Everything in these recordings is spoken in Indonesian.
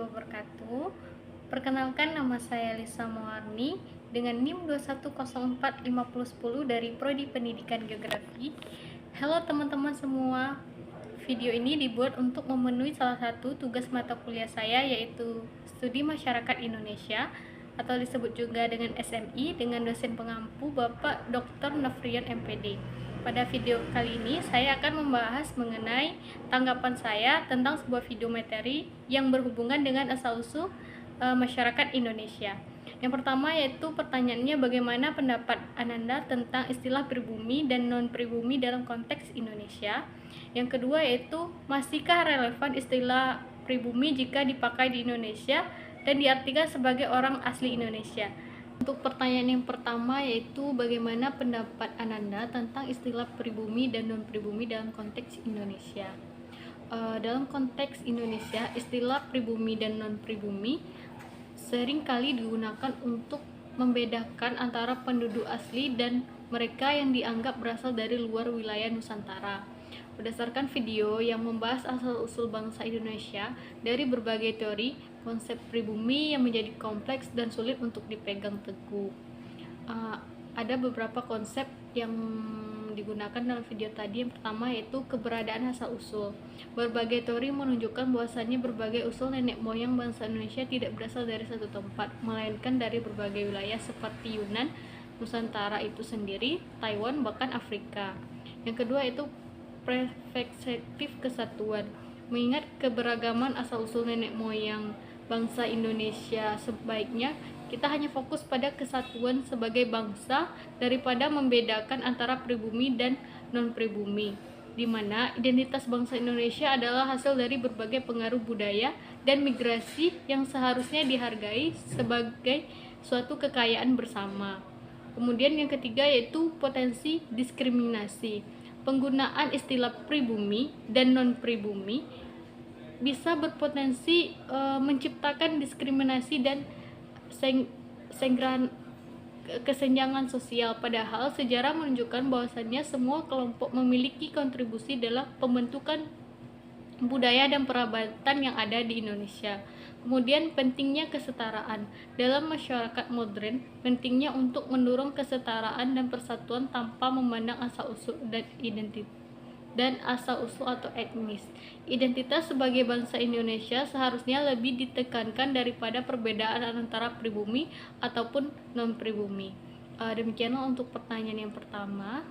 wabarakatuh. Perkenalkan, nama saya Lisa Mawarni dengan NIM 2104510 dari Prodi Pendidikan Geografi. Halo teman-teman semua. Video ini dibuat untuk memenuhi salah satu tugas mata kuliah saya, yaitu Studi Masyarakat Indonesia atau disebut juga dengan SMI, dengan dosen pengampu Bapak Dr. Nofrian MPD. Pada video kali ini saya akan membahas mengenai tanggapan saya tentang sebuah video materi yang berhubungan dengan asal-usul masyarakat Indonesia. Yang pertama yaitu pertanyaannya, bagaimana pendapat Ananda tentang istilah pribumi dan non-pribumi dalam konteks Indonesia. Yang kedua yaitu, masihkah relevan istilah pribumi jika dipakai di Indonesia dan diartikan sebagai orang asli Indonesia. Untuk pertanyaan yang pertama yaitu, bagaimana pendapat Ananda tentang istilah pribumi dan non-pribumi dalam konteks Indonesia. Dalam konteks Indonesia, istilah pribumi dan non-pribumi sering kali digunakan untuk membedakan antara penduduk asli dan mereka yang dianggap berasal dari luar wilayah Nusantara. Berdasarkan video yang membahas asal-usul bangsa Indonesia dari berbagai teori, konsep pribumi yang menjadi kompleks dan sulit untuk dipegang teguh. Ada beberapa konsep yang digunakan dalam video tadi. Yang pertama yaitu keberadaan asal-usul. Berbagai teori menunjukkan bahwasannya berbagai usul nenek moyang bangsa Indonesia tidak berasal dari satu tempat, melainkan dari berbagai wilayah seperti Yunan, Nusantara itu sendiri, Taiwan, bahkan Afrika. Yang kedua itu perspektif kesatuan. Mengingat keberagaman asal-usul nenek moyang bangsa Indonesia, sebaiknya kita hanya fokus pada kesatuan sebagai bangsa daripada membedakan antara pribumi dan non-pribumi, di mana identitas bangsa Indonesia adalah hasil dari berbagai pengaruh budaya dan migrasi yang seharusnya dihargai sebagai suatu kekayaan bersama. Kemudian yang ketiga yaitu potensi diskriminasi. Penggunaan istilah pribumi dan non-pribumi bisa berpotensi menciptakan diskriminasi dan kesenjangan sosial, padahal sejarah menunjukkan bahwasannya semua kelompok memiliki kontribusi dalam pembentukan budaya dan perabatan yang ada di Indonesia. Kemudian pentingnya kesetaraan dalam masyarakat modern, pentingnya untuk mendorong kesetaraan dan persatuan tanpa memandang asal-usul dan identitas dan asal-usul atau etnis. Identitas sebagai bangsa Indonesia seharusnya lebih ditekankan daripada perbedaan antara pribumi ataupun non-pribumi. Demikianlah untuk pertanyaan yang pertama.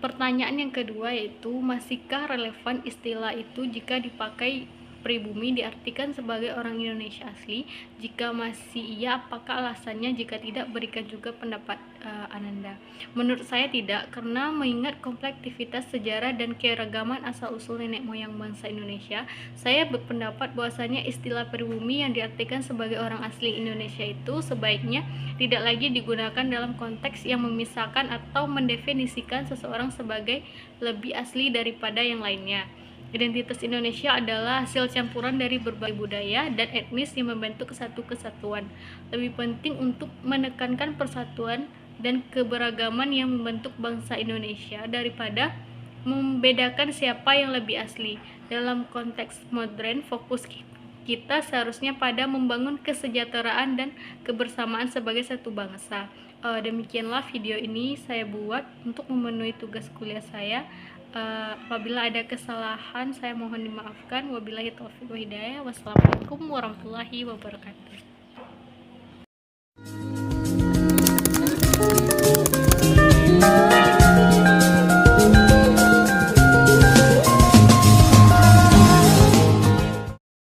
Pertanyaan yang kedua yaitu, masihkah relevan istilah itu jika dipakai pribumi diartikan sebagai orang Indonesia asli? Jika masih iya, apakah alasannya? Jika tidak, berikan juga pendapat Ananda. Menurut saya tidak, karena mengingat komplektivitas sejarah dan keragaman asal-usul nenek moyang bangsa Indonesia, saya berpendapat bahwasanya istilah pribumi yang diartikan sebagai orang asli Indonesia itu sebaiknya tidak lagi digunakan dalam konteks yang memisahkan atau mendefinisikan seseorang sebagai lebih asli daripada yang lainnya. Identitas Indonesia adalah hasil campuran dari berbagai budaya dan etnis yang membentuk satu kesatuan. Lebih penting untuk menekankan persatuan dan keberagaman yang membentuk bangsa Indonesia daripada membedakan siapa yang lebih asli. Dalam konteks modern, fokus kita seharusnya pada membangun kesejahteraan dan kebersamaan sebagai satu bangsa. Demikianlah video ini saya buat untuk memenuhi tugas kuliah saya. Apabila ada kesalahan saya mohon dimaafkan. Wabillahi taufiq wa hidayah. Wassalamualaikum warahmatullahi wabarakatuh.